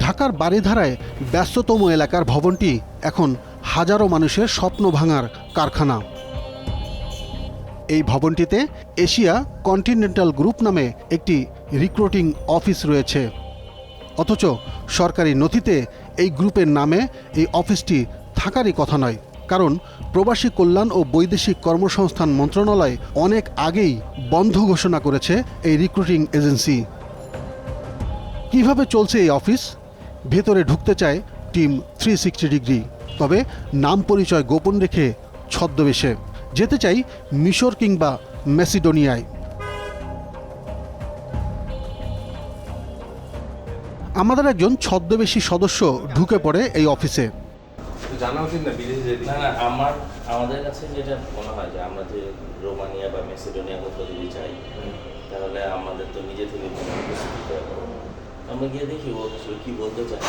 ঢাকার বারিধারায় ব্যস্ততম এলাকার ভবনটি এখন হাজারো মানুষের স্বপ্ন ভাঙার কারখানা। এই ভবনটিতে এশিয়া কন্টিনেন্টাল গ্রুপ নামে একটি রিক্রুটিং অফিস রয়েছে, অথচ সরকারি নথিতে এই গ্রুপের নামে এই অফিসটি থাকারই কথা নয়। কারণ প্রবাসী কল্যাণ ও বৈদেশিক কর্মসংস্থান মন্ত্রণালয় অনেক আগেই বন্ধ ঘোষণা করেছে এই রিক্রুটিং এজেন্সি। কিভাবে চলছে এই অফিস? ভেতরে ঢুকতে চায় টিম 360 ডিগ্রি, তবে নাম পরিচয় গোপন রেখে ছদ্মবেশে। যেতে চাই মিশর কিংবা ম্যাসিডোনিয়ায়। আমাদের একজন ছদ্মবেশী সদস্য ঢুকে পড়ে এই অফিসে। জানা উচিত না বিদেশে যেতে। না আমাদের কাছে যেটা মনে হয় যে আমরা যে রোমানিয়া বা মেসিডোনিয়া কোথাও যদি চাই, তাহলে আমাদের তো নিজে থেকে আমরা গিয়ে দেখি ও কি বলতে চায়।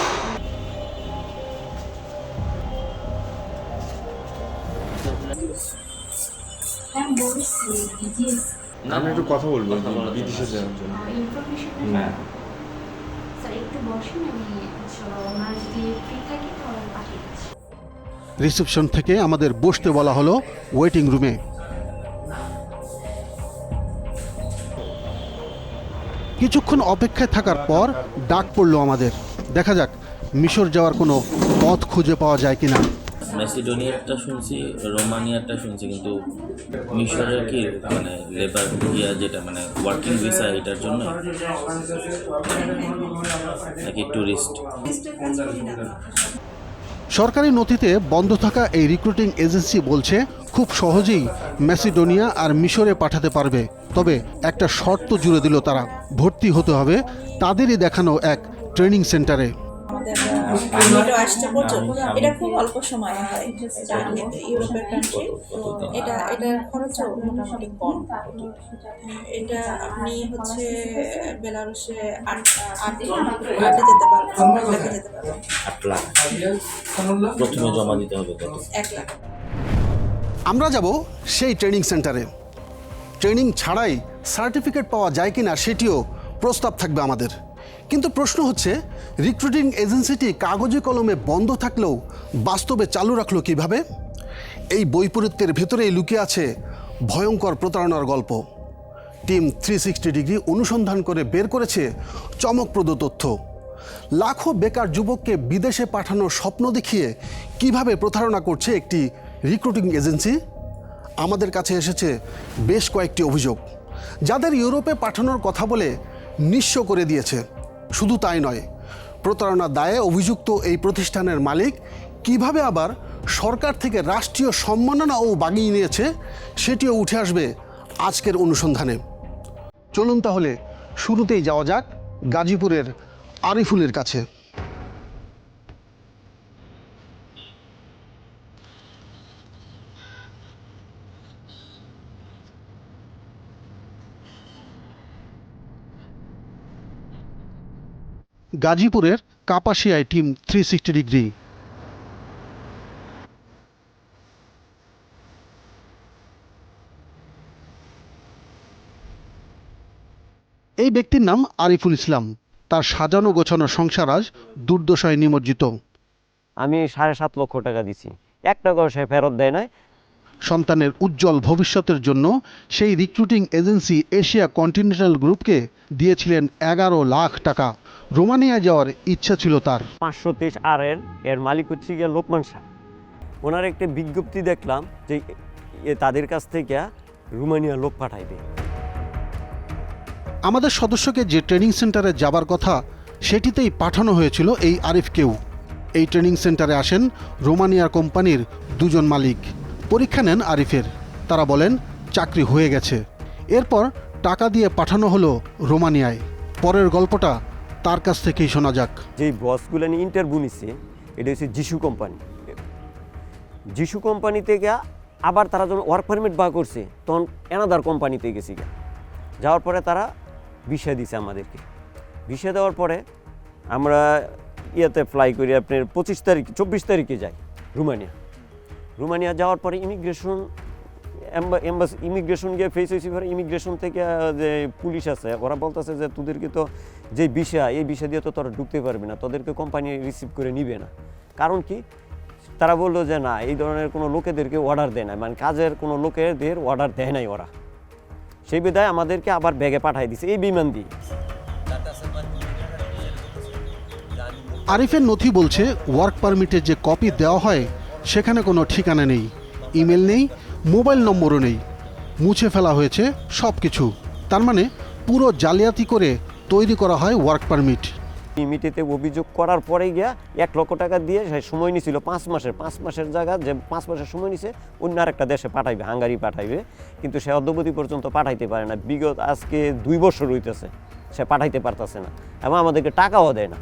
আমরা একটু কথা বলবো বিদেশে যাওয়ার জন্য। হ্যাঁ, রিসেপশন থেকে আমাদের বসতে বলা হলো ওয়েটিং রুমে। কিছুক্ষণ অপেক্ষায় থাকার পর ডাক পড়লো আমাদের। দেখা যাক মিশর যাওয়ার কোনো পথ খুঁজে পাওয়া যায় কিনা। মেসিডোনিয়ারটা শুনছি, রোমানিয়ারটা শুনছি, কিন্তু মিশরের কি মানে লেবার যেটা মানে ওয়ার্কিং ভিসা, এটার জন্য নাকি ট্যুরিস্ট। সরকারি নথিতে বন্ধ থাকা এই রিক্রুটিং এজেন্সি বলছে খুব সহজেই ম্যাসিডোনিয়া আর মিশরে পাঠাতে পারবে, তবে একটা শর্ত জুড়ে দিল তারা। ভর্তি হতে হবে তাদেরই দেখানো এক ট্রেনিং সেন্টারে। এটা খুব অল্প সময় হয়, এটা ইউরোপের কান্ট্রি, এটার খরচও মোটামুটি কম। এটা আপনি হচ্ছে বেলারুশে 8 যেতে পারবেন। 8 লাখ প্রথমে জমা দিতে হবে কত? 1 লাখ। আমরা যাব সেই ট্রেনিং সেন্টারে। ট্রেনিং ছাড়াই সার্টিফিকেট পাওয়া যায় কিনা সেটিও প্রস্তাব থাকবে আমাদের। কিন্তু প্রশ্ন হচ্ছে, রিক্রুটিং এজেন্সিটি কাগজে কলমে বন্ধ থাকলেও বাস্তবে চালু রাখলো কিভাবে? এই বৈপরীত্যের ভেতরেই লুকিয়ে আছে ভয়ঙ্কর প্রতারণার গল্প। টিম 360 ডিগ্রি অনুসন্ধান করে বের করেছে চমকপ্রদ তথ্য। লাখো বেকার যুবককে বিদেশে পাঠানোর স্বপ্ন দেখিয়ে কিভাবে প্রতারণা করছে একটি রিক্রুটিং এজেন্সি। আমাদের কাছে এসেছে বেশ কয়েকটি অভিযোগ, যাদের ইউরোপে পাঠানোর কথা বলে নিঃস্ব করে দিয়েছে। শুধু তাই নয়, প্রতারণার দায়ে অভিযুক্ত এই প্রতিষ্ঠানের মালিক কিভাবে আবার সরকার থেকে রাষ্ট্রীয় সম্মাননাও বাগিয়ে নিয়েছে সেটিও উঠে আসবে আজকের অনুসন্ধানে। চলুন তাহলে শুরুতেই যাওয়া যাক গাজীপুরের আরিফুলের কাছে। গাজীপুরের কাপাসিয়ায় টিম 360 ডিগ্রি। এই ব্যক্তির নাম আরিফুল ইসলাম। তার সাজানো গোছানো সংসার আজ দুর্দশায় নিমজ্জিত। আমি 7.5 লক্ষ টাকা দিছি, 1 টাকাও সে ফেরত দেয় নাই। সন্তানের উজ্জ্বল ভবিষ্যতের জন্য সেই রিক্রুটিং এজেন্সি এশিয়া কন্টিনেন্টাল গ্রুপকে দিয়েছিলেন 11 লাখ টাকা। রোমানিয়া যাওয়ার ইচ্ছা ছিল তার। 523 এর মালিক হচ্ছে গিয়ে লোকমান শাহ। ওনার একটা বিজ্ঞপ্তি দেখলাম যে তাদের কাছ থেকে রোমানিয়া লোক পাঠাইবে। আমাদের সদস্যকে যে ট্রেনিং সেন্টারে যাবার কথা সেটিতেই পাঠানো হয়েছিল এই আরিফকেও। এই ট্রেনিং সেন্টারে আসেন রোমানিয়ার কোম্পানির 2 জন মালিক। পরীক্ষা নেন আরিফের। তারা বলেন চাকরি হয়ে গেছে। এরপর টাকা দিয়ে পাঠানো হলো রোমানিয়ায়। পরের গল্পটা তার কাছ থেকেই শোনা যাক। যেই বসগুলো নিয়ে ইন্টারভিউ নিচ্ছে, এটা হচ্ছে যিশু কোম্পানি। যিশু কোম্পানি থেকে আবার তারা যখন ওয়ার্ক পারমিট বার করছে, তখন এনাদার কোম্পানিতে গেছি। যাওয়ার পরে তারা ভিসা দিছে আমাদেরকে। ভিসা দেওয়ার পরে আমরা ফ্লাই করি আপনার 24 তারিখে যাই রোমানিয়া। যাওয়ার পরে ইমিগ্রেশন এম্বাসি ইমিগ্রেশন গিয়ে ফেস হয়েছি, ইমিগ্রেশন থেকে যে পুলিশ আছে ওরা বলতেছে যে তোদেরকে তো যে ভিসা, এই ভিসা দিয়ে তো তোরা ঢুকতে পারবি না, তোদেরকে কোম্পানি রিসিভ করে নিবে না। কারণ কি? তারা বললো যে না, এই ধরনের কোনো লোকেদেরকে অর্ডার দেয় না, মানে কাজের কোনো লোকেদের অর্ডার দেয় নাই ওরা। সেই বিধায় আমাদেরকে আবার ব্যাগে পাঠিয়ে দিছে এই বিমান দিয়ে। আরিফের নথি বলছে ওয়ার্ক পারমিটের যে কপি দেওয়া হয় সেখানে কোনো ঠিকানা নেই, ইমেল নেই, মোবাইল নম্বরও নেই, মুছে ফেলা হয়েছে সব কিছু। তার মানে পুরো জালিয়াতি করে তৈরি করা হয় ওয়ার্ক পারমিট। ইমিটিতে অভিযোগ করার পরে গিয়া 1 লক্ষ টাকা দিয়ে সময় নিয়েছিল 5 মাসের জায়গা, যে 5 মাসের সময় নিছে অন্য আরেকটা দেশে পাঠাইবে, হাঙ্গারি পাঠাইবে, কিন্তু সে অদ্যবধি পর্যন্ত পাঠাইতে পারে না। বিগত আজকে 2 বছর হইতেছে সে পাঠাইতে পারতেছে না, এবং আমাদেরকে টাকাও দেয় না।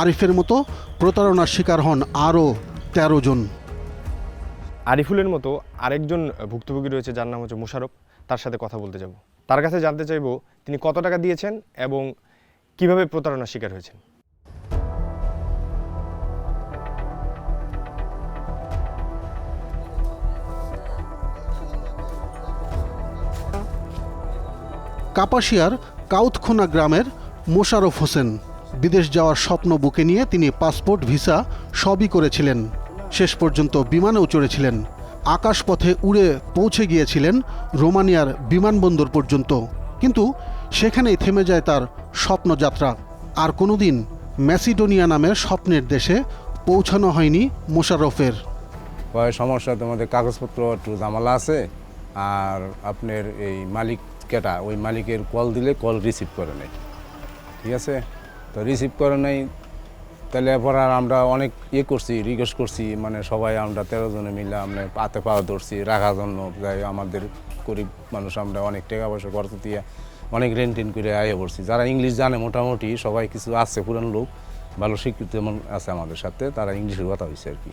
আরিফের মতো প্রতারণার শিকার হন আরও 13 জন। আরিফুলের মতো আরেকজন ভুক্তভোগী রয়েছে যার নাম হচ্ছে মোশারফ, তার সাথে কথা বলতে যাব। তার কাছে জানতে চাইবো তিনি কত টাকা দিয়েছেন এবং কিভাবে প্রতারণার শিকার হয়েছেন। কাপাসিয়ার কাউতখোনা গ্রামের মোশারফ হোসেন বিদেশ যাওয়ার স্বপ্ন বুকে নিয়ে তিনি পাসপোর্ট, ভিসা সবই করেছিলেন। শেষ পর্যন্ত বিমানেও চড়েছিলেন। আকাশপথে উড়ে পৌঁছে গিয়েছিলেন রোমানিয়ার বিমানবন্দর পর্যন্ত, কিন্তু সেখানেই থেমে যায় তার স্বপ্নযাত্রা। আর কোনোদিন ম্যাসিডোনিয়া নামের স্বপ্নের দেশে পৌঁছানো হয়নি মোশাররফের। সমস্যা, তোমাদের কাগজপত্র একটু ঝামেলা আছে, আর আপনার এই মালিক কেটা, ওই মালিকের কল দিলে কল রিসিভ করে নেয়, ঠিক আছে? তো রিসিভ করে নেই, তাহলে এরপর আর আমরা অনেক করছি, রিকোয়েস্ট করছি, মানে সবাই আমরা 13 জনে মিলে আমরা পাতে পাওয়া ধরছি রাখার জন্য। যাই আমাদের গরিব মানুষ, আমরা অনেক টাকা পয়সা খরচ দিয়ে অনেক রেন্টেন করে আয়ে পড়ছি। যারা ইংলিশ জানে মোটামুটি সবাই কিছু আছে, পুরান লোক ভালো শিক্ষিত যেমন আছে আমাদের সাথে, তারা ইংলিশের কথা হয়েছে আর কি।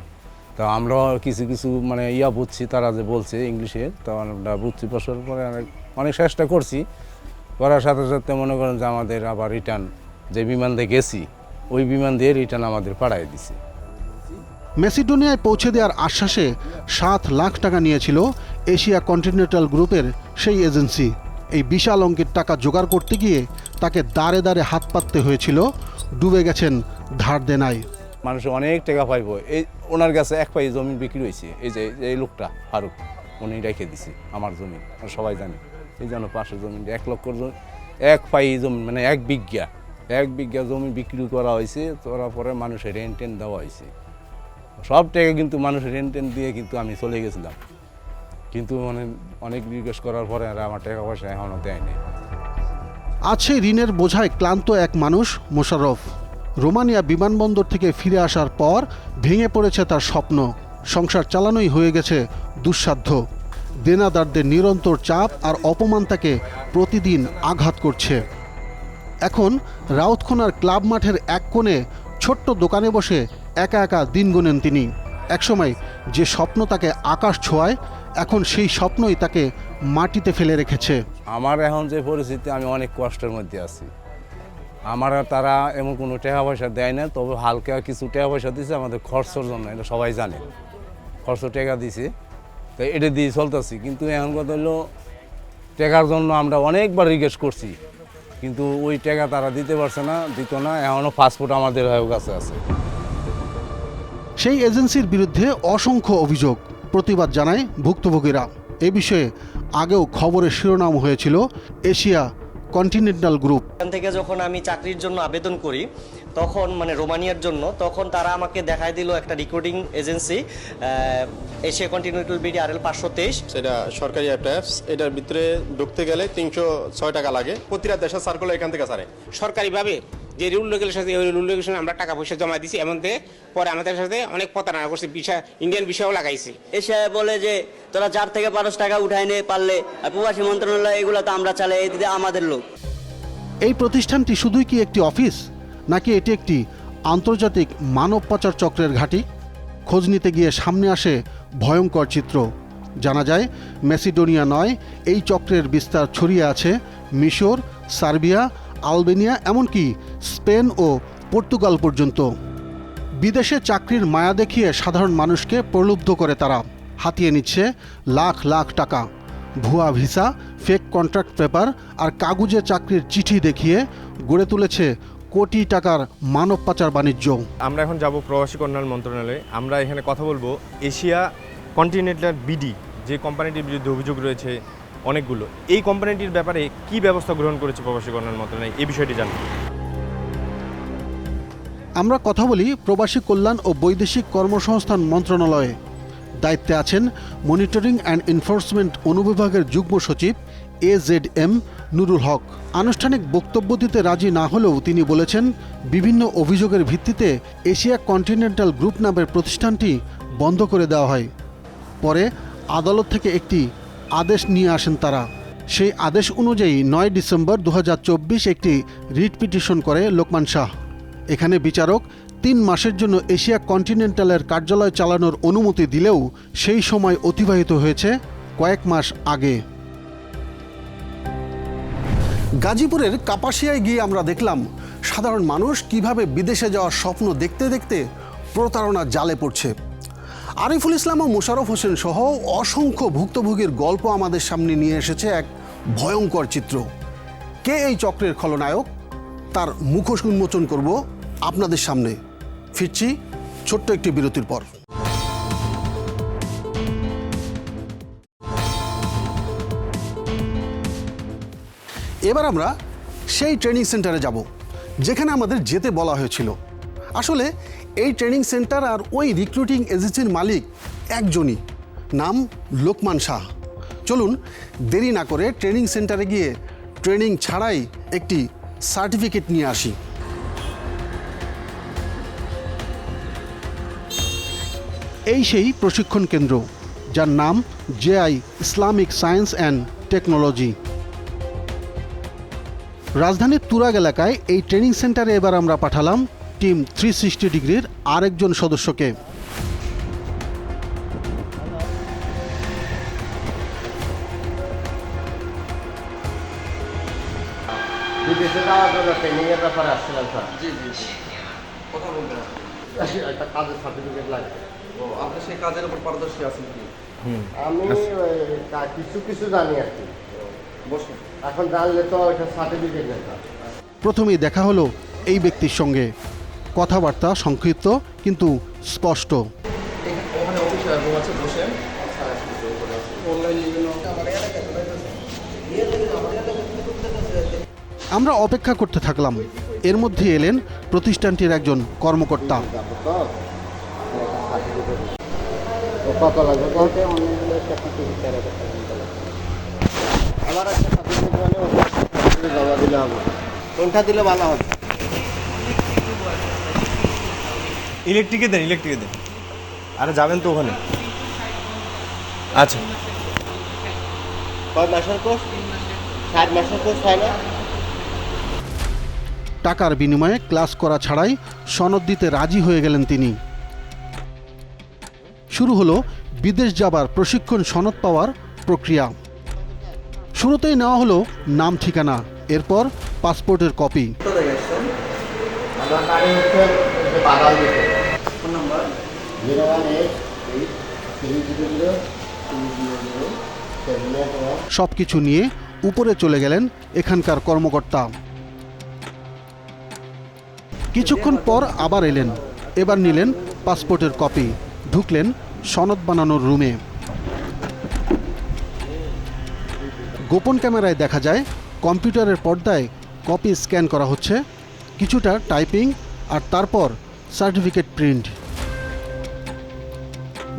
তো আমরা কিছু কিছু মানে বুঝছি, তারা যে বলছে ইংলিশে, তো আমরা বুঝছি। বছর পরে অনেক চেষ্টা করছি, করার সাথে সাথে মনে করেন যে আমাদের আবার রিটার্ন, যে বিমান দিয়ে গেছি ওই বিমান দিয়ে রিটার্ন আমাদের পাঠাই দিছে। ম্যাসিডোনিয়ায় পৌঁছে দেওয়ার আশ্বাসে 7 লাখ টাকা নিয়েছিল এশিয়া কন্টিনেন্টাল গ্রুপের সেই এজেন্সি। এই বিশাল অঙ্কের টাকা জোগাড় করতে গিয়ে তাকে দাঁড়ে দাঁড়ে হাত পাততে হয়েছিল, ডুবে গেছেন ধার দেনায়। মানুষ অনেক টাকা পাইব। এই ওনার কাছে 1 পাই জমি বিক্রি হয়েছে, এই যে এই লোকটা ফারুক, উনি রেখে দিছে আমার জমি, সবাই জানে। এই জন্য পাশে জমি 1 লক্ষ 1 পাই জমি, মানে 1 বিঘা জমি বিক্রি করা হয়েছে। করার পরে মানুষের রেন্ট দেওয়া হয়েছে, সব টাকা কিন্তু মানুষের রেন্ট দিয়ে কিন্তু আমি চলে গেছিলাম, কিন্তু মানে অনেক রিকোয়েস্ট করার পরে আর আমার টাকা পয়সা এখনও দেয়নি। আজ সেই ঋণের বোঝায় ক্লান্ত এক মানুষ মোশাররফ। রোমানিয়া বিমানবন্দর থেকে ফিরে আসার পর ভেঙে পড়েছে তার স্বপ্ন। সংসার চালানোই হয়ে গেছে দুঃসাধ্য। দেনাদারদের নিরন্তর চাপ আর অপমান তাকে প্রতিদিন আঘাত করছে। এখন রাউতখোনার ক্লাব মাঠের এক কোণে ছোট্ট দোকানে বসে একা একা দিন গুনেন তিনি। একসময় যে স্বপ্ন তাকে আকাশ ছোঁয়ায়, এখন সেই স্বপ্নই তাকে মাটিতে ফেলে রেখেছে। আমার এখন যে পরিস্থিতি, আমি অনেক কষ্টের মধ্যে আছি। আমার তারা এমন কোনো টাকা পয়সা দেয় না, তবে হালকা কিছু টাকা পয়সা দিয়েছে আমাদের খরচের জন্য, এটা সবাই জানে। খরচ টাকা দিছে, তো এটা দিয়ে চলতেছি। কিন্তু এখন কথা হলো, টাকার জন্য আমরা অনেকবার রিকোয়েস্ট করছি, কিন্তু ওই টাকা তারা দিতে পারছে না, দিত না। এখনও পাসপোর্ট আমাদের কাছে আছে। সেই এজেন্সির বিরুদ্ধে অসংখ্য অভিযোগ, প্রতিবাদ জানায় ভুক্তভোগীরা। এ বিষয়ে আগেও খবরের শিরোনাম হয়েছিল এশিয়া কন্টিনেন্টাল গ্রুপ। এখান থেকে যখন আমি চাকরির জন্য আবেদন করি, তখন মানে রোমানিয়ার জন্য, তখন তারা আমাকে দেখায় দিল একটা recruiting agency, Asia continental BD RL 523। সেটা সরকারি একটা অ্যাপস, এটার ভিতরে ঢুকতে গেলে 306 টাকা লাগে। প্রতিটা দেশের সার্কুলার এখান থেকে সারে সরকারিভাবে যে রুল রেগুলেশন, ওই রুল রেগুলেশন আমরা টাকা পয়সা জমা দিছি, এমন পরে আমাদের সাথে অনেক প্রতারণা করছে, ইন্ডিয়ান বিষয়ও লাগাইছি। এসে বলে যে তোরা 4 থেকে 5 টাকা উঠাই নে পারলে, আর প্রবাসী মন্ত্রণালয় এগুলো তো আমরা চালাই, এই দিকে আমাদের লোক। এই প্রতিষ্ঠানটি শুধুই কি একটি অফিস, নাকি এটি একটি আন্তর্জাতিক মানব পাচার চক্রের ঘাঁটি? খোঁজ নিতে গিয়ে সামনে আসে ভয়ঙ্কর চিত্র। জানা যায় ম্যাসিডোনিয়া নয়, এই চক্রের বিস্তার ছড়িয়ে আছে মিশর, সার্বিয়া, আলবেনিয়া, এমনকি স্পেন ও পর্তুগাল পর্যন্ত। বিদেশে চাকরির মায়া দেখিয়ে সাধারণ মানুষকে প্রলুব্ধ করে তারা। হাতিয়ে নিচ্ছে লাখ লাখ টাকা। ভুয়া ভিসা, ফেক কন্ট্রাক্ট পেপার আর কাগুজে চাকরির চিঠি দেখিয়ে গড়ে তুলেছে কোটি টাকার মানব পাচার বাণিজ্য। আমরা এখন যাব প্রবাসী কল্যাণ মন্ত্রণালয়ে। আমরা এখানে কথা বলবো এশিয়া কন্টিনেন্টাল বিডি, যে কোম্পানিটির বিরুদ্ধে অভিযোগ রয়েছে অনেকগুলো, এই কোম্পানিটির ব্যাপারে কি ব্যবস্থা গ্রহণ করেছে প্রবাসী কল্যাণ মন্ত্রণালয়, এই বিষয়টি জানবো। আমরা কথা বলি প্রবাসী কল্যাণ ও বৈদেশিক কর্মসংস্থান মন্ত্রণালয়ে। দায়িত্বে আছেন মনিটরিং অ্যান্ড এনফোর্সমেন্ট অনুবিভাগের যুগ্ম সচিব AZM নুরুল হক। আনুষ্ঠানিক বক্তব্য দিতে রাজি না হলেও তিনি বলেছেন, বিভিন্ন অভিযোগের ভিত্তিতে এশিয়া কন্টিনেন্টাল গ্রুপ নামের প্রতিষ্ঠানটি বন্ধ করে দেওয়া হয়। পরে আদালত থেকে একটি আদেশ নিয়ে আসেন তারা। সেই আদেশ অনুযায়ী 9 ডিসেম্বর 2024 একটি রিট পিটিশন করে লোকমান শাহ। এখানে বিচারক 3 মাসের জন্য এশিয়া কন্টিনেন্টালের কার্যালয় চালানোর অনুমতি দিলেও সেই সময় অতিবাহিত হয়েছে কয়েক মাস আগে। গাজীপুরের কাপাসিয়ায় গিয়ে আমরা দেখলাম সাধারণ মানুষ কিভাবে বিদেশে যাওয়ার স্বপ্ন দেখতে দেখতে প্রতারণার জালে পড়ছে। আরিফুল ইসলাম ও মোশাররফ হোসেন সহ অসংখ্য ভুক্তভোগীর গল্প আমাদের সামনে নিয়ে এসেছে এক ভয়ঙ্কর চিত্র। কে এই চক্রের খলনায়ক, তার মুখোশ উন্মোচন করব আপনাদের সামনে। ফিরছি ছোট্ট একটি বিরতির পর। এবার আমরা সেই ট্রেনিং সেন্টারে যাব যেখানে আমাদের যেতে বলা হয়েছিল। আসলে এই ট্রেনিং সেন্টার আর ওই রিক্রুটিং এজেন্সির মালিক একজনই, নাম লোকমান শাহ। চলুন দেরি না করে ট্রেনিং সেন্টারে গিয়ে ট্রেনিং ছাড়াই একটি সার্টিফিকেট নিয়ে আসি। এই সেই প্রশিক্ষণ কেন্দ্র, যার নাম JI Islamic science and technology. রাজধানীর তুরাগ এলাকায় এই ট্রেনিং সেন্টারে এবার আমরা পাঠালাম টিম 360 ডিগ্রির আরেকজন সদস্যকে। বিদেশে যাওয়ার জন্য ট্রেনিংয়ের ব্যাপারে আসছিলাম স্যার। জি জি জি, কথা বলতে একটা কাজের সার্টিফিকেট লাগে। ও আপনি সেই কাজের উপর পারদর্শী আছেন কি? আমি কিছু কিছু জানি আর কি। বসুন। এখন জানলে তো এটা সার্টিফিকেট নেই। প্রথমেই দেখা হলো এই ব্যক্তির সঙ্গে। কথাবার্তা সংক্ষিপ্ত কিন্তু স্পষ্ট। ওখানে অফিসে রুম আছে, বসে আমরা অপেক্ষা করতে থাকলাম। এর মধ্যে এলেন প্রতিষ্ঠানটির একজন কর্মকর্তা। কত লাগবে? আমার একটা সার্টিফিকেট জমা দিলে হবে। কোনটা দিলে ভালো হবে? ইলেকট্রিকে দেন। আরে যাবেন তো ওখানে। আচ্ছা, কয় মাসের কোর্স? 7 মাসের কোর্স হয় না? টাকার বিনিময়ে ক্লাস করা ছাড়াই সনদ দিতে রাজি হয়ে গেলেন তিনি। শুরু হলো বিদেশ যাবার প্রশিক্ষণ সনদ পাওয়ার প্রক্রিয়া। শুরুতেই নেওয়া হলো নাম, ঠিকানা, এরপর পাসপোর্টের কপি। আমার বাড়ি হচ্ছে বাগাল দিতে। Phone number 018-300-300-781। সব কিছু নিয়ে উপরে চলে গেলেন এখানকার কর্মকর্তা। কিছুক্ষণ পর আবার এলেন। এবার নিলেন পাসপোর্টের কপি। ঢুকলেন সনদ বানানোর রুমে। গোপন ক্যামেরায় দেখা যায় কম্পিউটারের পর্দায় কপি স্ক্যান করা হচ্ছে, কিছুটা টাইপিং, আর তারপর সার্টিফিকেট প্রিন্ট।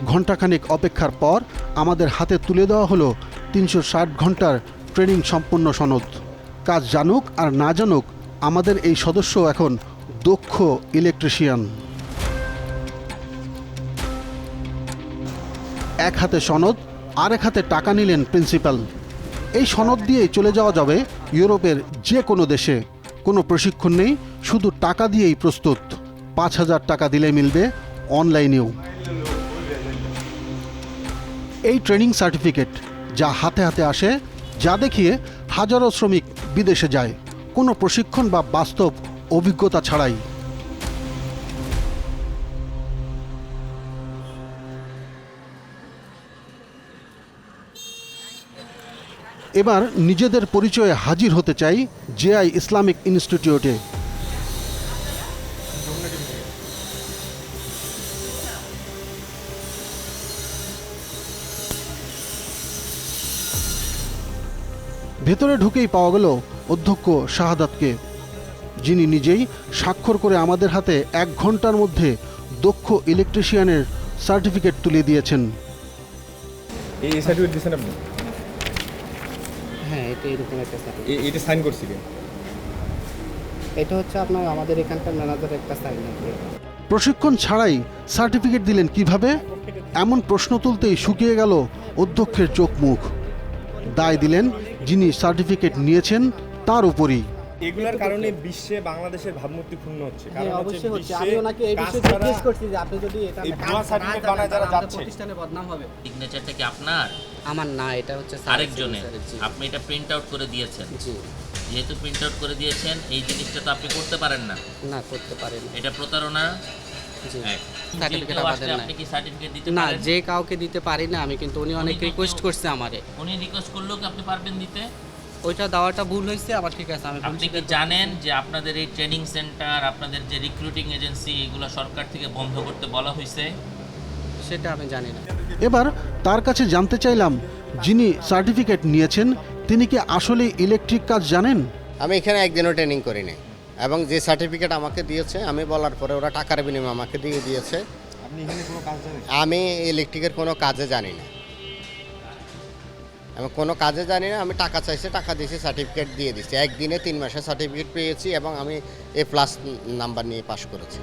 ঘণ্টাখানেক অপেক্ষার পর আমাদের হাতে তুলে দেওয়া হলো 360 ঘন্টার ট্রেনিং সম্পন্ন সনদ। কাজ জানুক আর না জানুক, আমাদের এই সদস্য এখন দক্ষ ইলেকট্রিশিয়ান। এক হাতে সনদ, আরেক হাতে টাকা নিলেন প্রিন্সিপাল। এই সনদ দিয়েই চলে যাওয়া যাবে ইউরোপের যে কোনো দেশে। কোনো প্রশিক্ষণ নেই, শুধু টাকা দিয়েই প্রস্তুত। 5000 টাকা দিলে মিলবে অনলাইনেও। এই ট্রেনিং সার্টিফিকেট যা হাতে হাতে আসে, যা দেখিয়ে হাজারো শ্রমিক বিদেশে যায়, কোনো প্রশিক্ষণ বা বাস্তব অভিজ্ঞতা ছাড়াই। এবার নিজেদের পরিচয়ে হাজির হতে চাই জেআই ইসলামিক ইনস্টিটিউটে। ভেতরে ঢুকেই পাওয়া গেল অধ্যক্ষ শাহাদাতকে, যিনি নিজেই স্বাক্ষর করে আমাদের হাতে 1 ঘন্টার মধ্যে দক্ষ ইলেকট্রিশিয়ানের সার্টিফিকেট তুলে দিয়েছেন। এই সার্টিফিকেট দিয়েছেন আপনি? হ্যাঁ, এটা এরকম একটা সার্টিফিকেট। এটা সাইন করছিলেন? এটা হচ্ছে আপনার আমাদের এখানকার ম্যানেজারের একটা সাইন। প্রশিক্ষণ ছাড়াই সার্টিফিকেট দিলেন কিভাবে? এমন প্রশ্ন তুলতেই শুকিয়ে গেল অধ্যক্ষের চোখ মুখ। দায় দিলেন যিনি সার্টিফিকেট নিয়েছেন তার উপরই। এগুলোর কারণে বিশ্বে বাংলাদেশের ভাবমূর্তি ক্ষুণ্ণ হচ্ছে। কারণ অবশ্যই হচ্ছে। আমি ওনাকে এই বিষয়ে জিজ্ঞেস করছি যে আপনি যদি এটা সার্টিফিকেট বানায় যারা যাচ্ছে, প্রতিষ্ঠানে বদনাম হবে। সিগনেচারটা কি আপনার? আমার না, এটা হচ্ছে আরেকজনের। আপনি এটা প্রিন্ট আউট করে দিয়েছেন। জি। যেহেতু প্রিন্ট আউট করে দিয়েছেন, এই জিনিসটা তো আপনি করতে পারেন না। না, করতে পারেন না। এটা প্রতারণা। জি। এক। সার্টিফিকেট আমাদের না। আপনি কি সার্টিফিকেট দিতে না, পারেন? যে কাউকে দিতে পারি না আমি, কিন্তু উনি অনেক রিকোয়েস্ট করছে আমারে। উনি রিকোয়েস্ট করলেও কি আপনি পারবেন দিতে? ওইটা দেওয়াটা ভুল হয়েছে, আবার ঠিক আছে আমি আপনি কি জানেন যে আপনাদের এই ট্রেনিং সেন্টার, আপনাদের যে রিক্রুটিং এজেন্সি, এগুলো সরকার থেকে বন্ধ করতে বলা হয়েছে? সেটা আমি জানি না। এবার তার কাছে জানতে চাইলাম, যিনি সার্টিফিকেট নিয়েছেন তিনি কি আসলে ইলেকট্রিক কাজ জানেন? আমি এখানে একদিনও ট্রেনিং করিনি, এবং যে সার্টিফিকেট আমাকে দিয়েছে আমি বলার পরে ওরা টাকার বিনিময়ে আমাকে দিয়ে দিয়েছে। আপনি এখানে কোনো কাজ জানেন? আমি ইলেকট্রিকের কোনো কাজে জানি না, আমি কোনো কাজে জানি না। আমি টাকা চাইছি, টাকা দিয়েছি, সার্টিফিকেট দিয়ে দিচ্ছি। একদিনে 3 মাসের সার্টিফিকেট পেয়েছি এবং আমি A+ নাম্বার নিয়ে পাশ করেছি।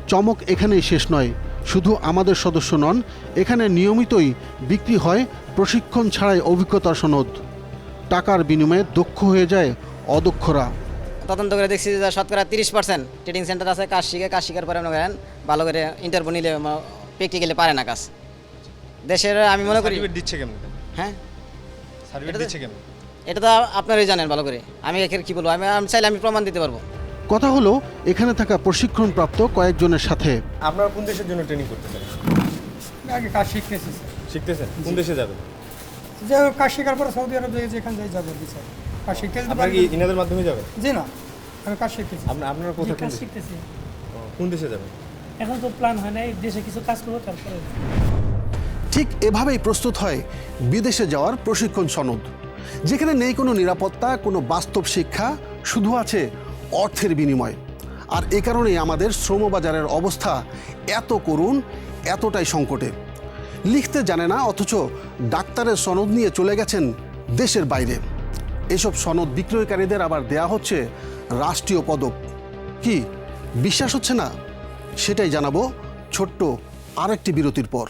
চমক এখানেই শেষ নয়। শুধু আমাদের সদস্য নন, এখানে নিয়মিতই বিক্রি হয় প্রশিক্ষণ ছাড়াই অভিজ্ঞতার সনদ। টাকার বিনিময়ে দক্ষ হয়ে যায় অদক্ষরা। তদন্ত করে দেখছি যে শতকরা 30% ট্রেনিং সেন্টার আছে, কাজ শিখার পরে মনে করেন ভালো করে ইন্টারভিউ নিলে প্র্যাকটিক্যালি পারে না কাজ। দেশের আমি মনে করি সার্টিফিকেট দিচ্ছে কেমন? হ্যাঁ, সার্টিফিকেট দিচ্ছে কেমন? এটা তো আপনারাই জানেন ভালো করে। আমি এখানে কি বলবো, আমি চাইলে আমি প্রমাণ দিতে পারবো। কথা হলো এখানে থাকা প্রশিক্ষণপ্রাপ্ত কয়েকজনের সাথে। আপনারা কোন দেশের জন্য ট্রেনিং করতে চান? আগে কাজ শিখতেছি। শিখতেছেন? কোন দেশে যাবেন? যে কাজ শেখার পরে সৌদি আরব যেখানে যাই যাবো বিচার কাজ শিখতে আপনারা কি ইনাদের মাধ্যমে যাবেন? জি না, আমি কাজ শিখতেছি। আপনারা কোথায় কাজ শিখতেছি। কোন দেশে যাবেন? এখন তো প্ল্যান হয় না, দেশে কিছু কাজ করবো তারপরে। ঠিক এভাবেই প্রস্তুত হয় বিদেশে যাওয়ার প্রশিক্ষণ সনদ, যেখানে নেই কোনো নিরাপত্তা, কোনো বাস্তব শিক্ষা, শুধু আছে অর্থের বিনিময়। আর এ কারণেই আমাদের শ্রমবাজারের অবস্থা এত করুণ, এতটাই সংকটে। লিখতে জানে না, অথচ ডাক্তারের সনদ নিয়ে চলে গেছেন দেশের বাইরে। এসব সনদ বিক্রয়কারীদের আবার দেয়া হচ্ছে রাষ্ট্রীয় পদক। কি বিশ্বাস হচ্ছে না? সেটাই জানাবো ছোট্ট আরেকটি বিরতির পর।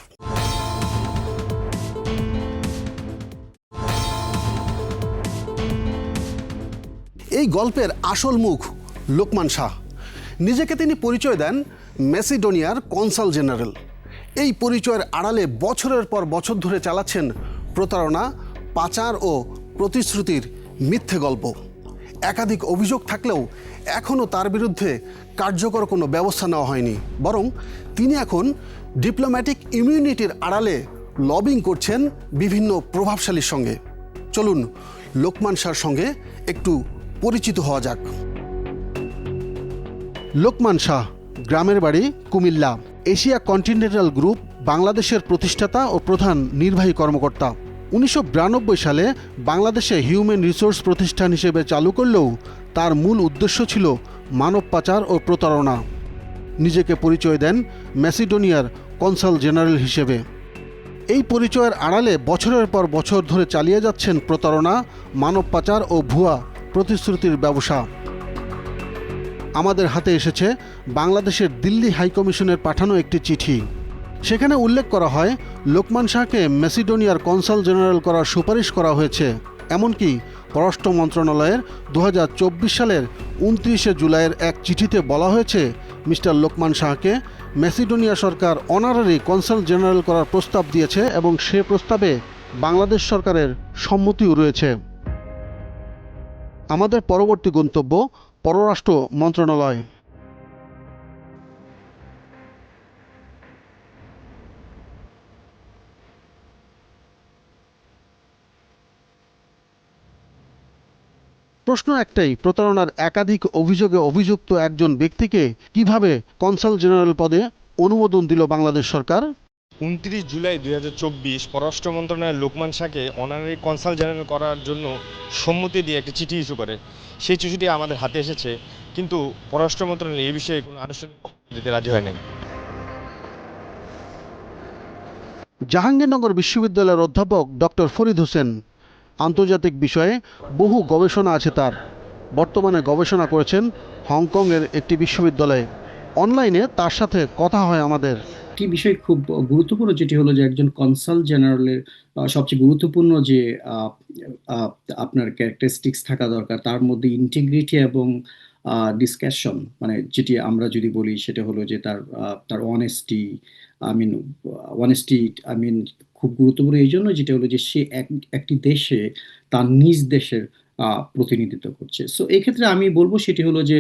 এই গল্পের আসল মুখ লোকমান শাহ। নিজেকে তিনি পরিচয় দেন ম্যাসিডোনিয়ার কনসাল জেনারেল। এই পরিচয়ের আড়ালে বছরের পর বছর ধরে চালাচ্ছেন প্রতারণা, পাচার ও প্রতিশ্রুতির মিথ্যে গল্প। একাধিক অভিযোগ থাকলেও এখনও তার বিরুদ্ধে কার্যকর কোনো ব্যবস্থা নেওয়া হয়নি, বরং তিনি এখন ডিপ্লোম্যাটিক ইমিউনিটির আড়ালে লবিং করছেন বিভিন্ন প্রভাবশালীর সঙ্গে। চলুন লোকমান শাহর সঙ্গে একটু পরিচিত হওয়া যাক। লোকমান শাহ, গ্রামের বাড়ি কুমিল্লা। এশিয়া কন্টিনেন্টাল গ্রুপ বাংলাদেশের প্রতিষ্ঠাতা ও প্রধান নির্বাহী কর্মকর্তা। 1992 সালে বাংলাদেশে হিউম্যান রিসোর্স প্রতিষ্ঠান হিসেবে চালু করলেও তার মূল উদ্দেশ্য ছিল মানব পাচার ও প্রতারণা। নিজেকে পরিচয় দেন ম্যাসিডোনিয়ার কনসাল জেনারেল হিসেবে। এই পরিচয়ের আড়ালে বছরের পর বছর ধরে চালিয়ে যাচ্ছেন প্রতারণা, মানব পাচার ও ভুয়া প্রতিশ্রুতির ব্যবসা। আমাদের হাতে এসেছে বাংলাদেশের দিল্লি হাইকমিশনের পাঠানো একটি চিঠি। সেখানে উল্লেখ করা হয় লোকমান শাহকে ম্যাসিডোনিয়ার কনসাল জেনারেল করার সুপারিশ করা হয়েছে। এমনকি পররাষ্ট্র মন্ত্রণালয়ের 2024 সালের 29 জুলাইয়ের এক চিঠিতে বলা হয়েছে মিস্টার লোকমান শাহকে ম্যাসিডোনিয়া সরকার অনারারি কনসাল জেনারেল করার প্রস্তাব দিয়েছে এবং সে প্রস্তাবে বাংলাদেশ সরকারের সম্মতিও রয়েছে। আমাদের পরবর্তী গন্তব্য পররাষ্ট্র মন্ত্রণালয়। প্রশ্ন একটাই, প্রতারণার একাধিক অভিযোগে অভিযুক্ত একজন ব্যক্তিকে কিভাবে কনসাল জেনারেল পদে অনুমোদন দিল বাংলাদেশ সরকার? 29 জুলাই 2024 পররাষ্ট্র মন্ত্রণালয়ের লোকমান শাহকে অনারারি কনসাল জেনারেল করার জন্য সম্মতি দিয়ে একটা চিঠি ইস্যু করে। সেই চিঠিটি আমাদের হাতে এসেছে, কিন্তু পররাষ্ট্র মন্ত্রণালয় এই বিষয়ে কোনো আনুষ্ঠানিক দিতে রাজি হয় নাই। জাহাঙ্গীরনগর বিশ্ববিদ্যালয়ের অধ্যাপক ডক্টর ফরিদ হোসেন, আন্তর্জাতিক বিষয়ে বহু গবেষণা আছে তার। বর্তমানে গবেষণা করেছেন হংকংয়ের একটি বিশ্ববিদ্যালয়ে। অনলাইনে তার সাথে কথা হয় আমাদের। একটি বিষয় খুব গুরুত্বপূর্ণ, যেটি হলো যে একজন কনসাল জেনারেলের সবচেয়ে গুরুত্বপূর্ণ যে আপনার ক্যারেক্টারিস্টিক্স থাকা দরকার, তার মধ্যে ইন্টিগ্রিটি এবং ডিসকাশন, মানে যেটি আমরা যদি বলি সেটা হলো যে তার অনেস্টি, খুব গুরুত্বপূর্ণ এই জন্য, যেটা হলো যে সে একটি দেশে তার নিজ দেশের প্রতিনিধিত্ব করছে। সো এই ক্ষেত্রে আমি বলবো সেটি হলো যে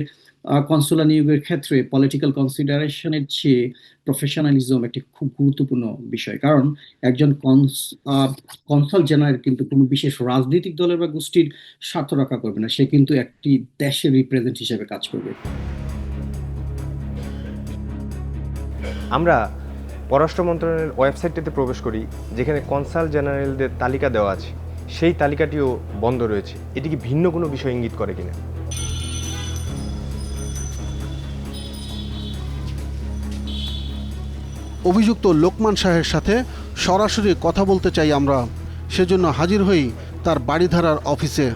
কনসুলার নিয়োগের ক্ষেত্রে পলিটিক্যাল কনসিডারেশনের চেয়ে প্রফেশনালিজম একটি খুব গুরুত্বপূর্ণ বিষয়। কারণ একজন কনসাল জেনারেল কিন্তু কোনো বিশেষ রাজনৈতিক দলের বা গোষ্ঠীর স্বার্থ রক্ষা করবে না, সে কিন্তু একটি দেশের রিপ্রেজেন্ট হিসেবে কাজ করবে। আমরা পররাষ্ট্র মন্ত্রণালয়ের ওয়েবসাইটটিতে প্রবেশ করি, যেখানে কনসাল জেনারেলদের তালিকা দেওয়া আছে। সেই তালিকাটিও বন্ধ রয়েছে। এটি কি ভিন্ন কোনো বিষয় ইঙ্গিত করে কিনা? অভিযুক্ত লোকমান শাহের সাথে সরাসরি কথা বলতে চাই আমরা, সেজন্য হাজির হই তার বাড়িধারার অফিসে।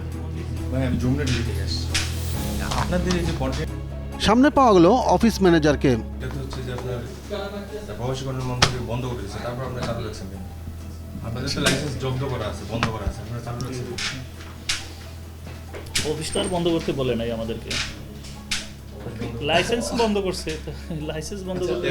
আপনাদের এই যে সামনে পাওয়া গেল অফিস ম্যানেজারকে। প্রবাসী কল্যাণ মন্ত্রণালয় বন্ধ করে দিয়েছে, তারপর আপনারা চালু রাখছেন কেন? আপনাদের তো লাইসেন্স জব্দ করা আছে, বন্ধ করা আছে, আপনারা চালু রাখছেন? অফিসটা আর বন্ধ করতে বলে নাই আমাদেরকে, লাইসেন্স বন্ধ করছে। লাইসেন্স বন্ধ করতে,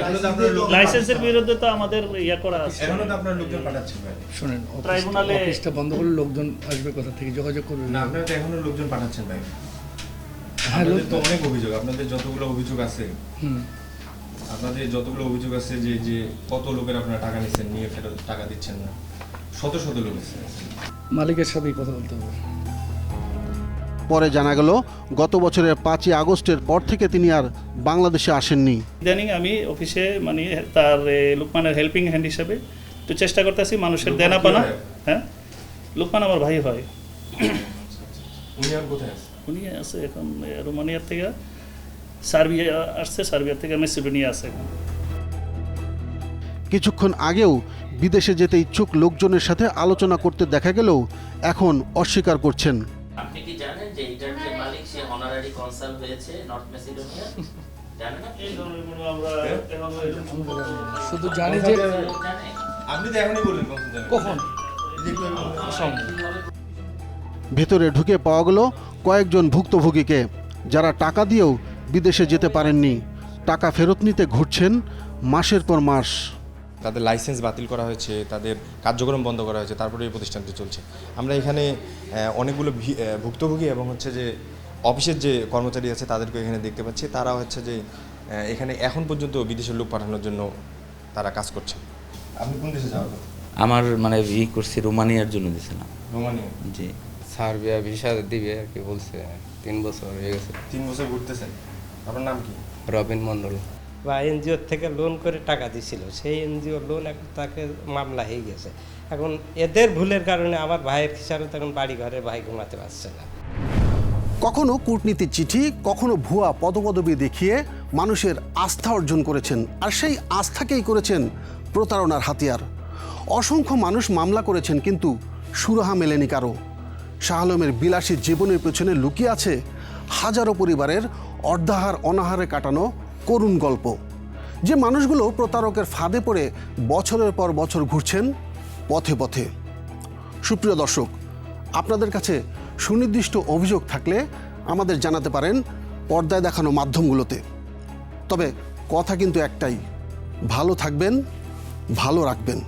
লাইসেন্সের বিরুদ্ধে তো আমাদের ইয়া করা আছে। এখনো তো আপনারা লোকজন পাঠাচ্ছেন ভাই। শুনেন, ট্রাইব্যুনালে অফিসটা বন্ধ করলে লোকজন আসবে কোথা থেকে, যোগাযোগ করবে না, আপনারা তো এখনো লোকজন পাঠাচ্ছেন ভাই। আপনাদের তো অনেক অভিযোগ, আপনাদের যতগুলো অভিযোগ আছে, যে কত লোকের আপনারা টাকা নিচ্ছেন, নিয়ে ফেরত টাকা দিচ্ছেন না, শত শত লোক আছে। মালিকের সাথেই কথা বলতে হবে। পরে জানা গেল গত বছরের 5ই আগস্টের পর থেকে তিনি আর বাংলাদেশে আসেননি। ইদানিং আমি অফিসে মানে তার লোকমানের হেল্পিং হ্যান্ড হিসেবে একটু চেষ্টা করতেছি মানুষের দেনা পানা। হ্যাঁ, লোকমান আমার ভাই হয়। উনি আর কোথায় আছে? উনি আছে এখন রোমানিয়ার থেকে, সার্বিয়া আসছে, সার্বিয়া থেকে মেসিডোনিয়া আছে। কিছুক্ষণ আগেও বিদেশে যেতে ইচ্ছুক লোকজনের সাথে আলোচনা করতে দেখা গেলেও এখন অস্বীকার করছেন। আপনি কি জানেন যে এটার যে মালিক সে অনারারি কনসাল হয়েছে নর্থ মেসিডোনিয়া? জানেন আপনি? এই ধরনের কোনো আমরা শুধু জানি যে আপনি তো এখনই বললেন কখন ভেতরে ঢুকে পাওয়া গেল কয়েকজন ভুক্তভোগীকে, যারা টাকা দিয়েও বিদেশে যেতে পারেননি, টাকা ফেরত নিতে ঘুরছেন মাসের পর মাস। তাদের লাইসেন্স বাতিল করা হয়েছে, তাদের কার্যক্রম বন্ধ করা হয়েছে, তারপরে এই প্রতিষ্ঠানটি চলছে। আমরা এখানে অনেকগুলো ভুক্তভোগী এবং হচ্ছে যে অফিসের যে কর্মচারী আছে তাদেরকে এখানে দেখতে পাচ্ছি। তারা হচ্ছে যে এখানে এখন পর্যন্ত বিদেশের লোক পাঠানোর জন্য তারা কাজ করছে। আপনি কোন দেশে যাওয়ার? আমার মানে করছি রোমানিয়ার জন্য দিছে না। রোমানিয়া? জি। সার্বিয়া ভিসা দিবে আর কি বলছে, 3 বছর হয়ে গেছে। 3 বছর ঘুরতেছেন। আপনার নাম কি? রবিন মন্ডল। বা এনজিও থেকে লোন করে টাকা দিছিল, সেই এনজিও লোন এখন তাকে মামলা হয়ে গেছে। এখন এদের ভুলের কারণে আমার ভাইয়ের হিসাবে তখন বাড়ি ঘরে ভাই ঘুমাতে পারছে না। কখনো কূটনীতির চিঠি, কখনো ভুয়া পদপদবি দেখিয়ে মানুষের আস্থা অর্জন করেছেন, আর সেই আস্থাকেই করেছেন প্রতারণার হাতিয়ার। অসংখ্য মানুষ মামলা করেছেন, কিন্তু সুরাহা মেলেনি কারো। শাহ আলমের বিলাসী জীবনের পেছনে লুকিয়ে আছে হাজারো পরিবারের অর্ধাহার অনাহারে কাটানো করুণ গল্প। যে মানুষগুলো প্রতারকের ফাঁদে পড়ে বছরের পর বছর ঘুরছেন পথে পথে। সুপ্রিয় দর্শক, আপনাদের কাছে সুনির্দিষ্ট অভিযোগ থাকলে আমাদের জানাতে পারেন পর্দায় দেখানো মাধ্যমগুলোতে। তবে কথা কিন্তু একটাই, ভালো থাকবেন, ভালো রাখবেন।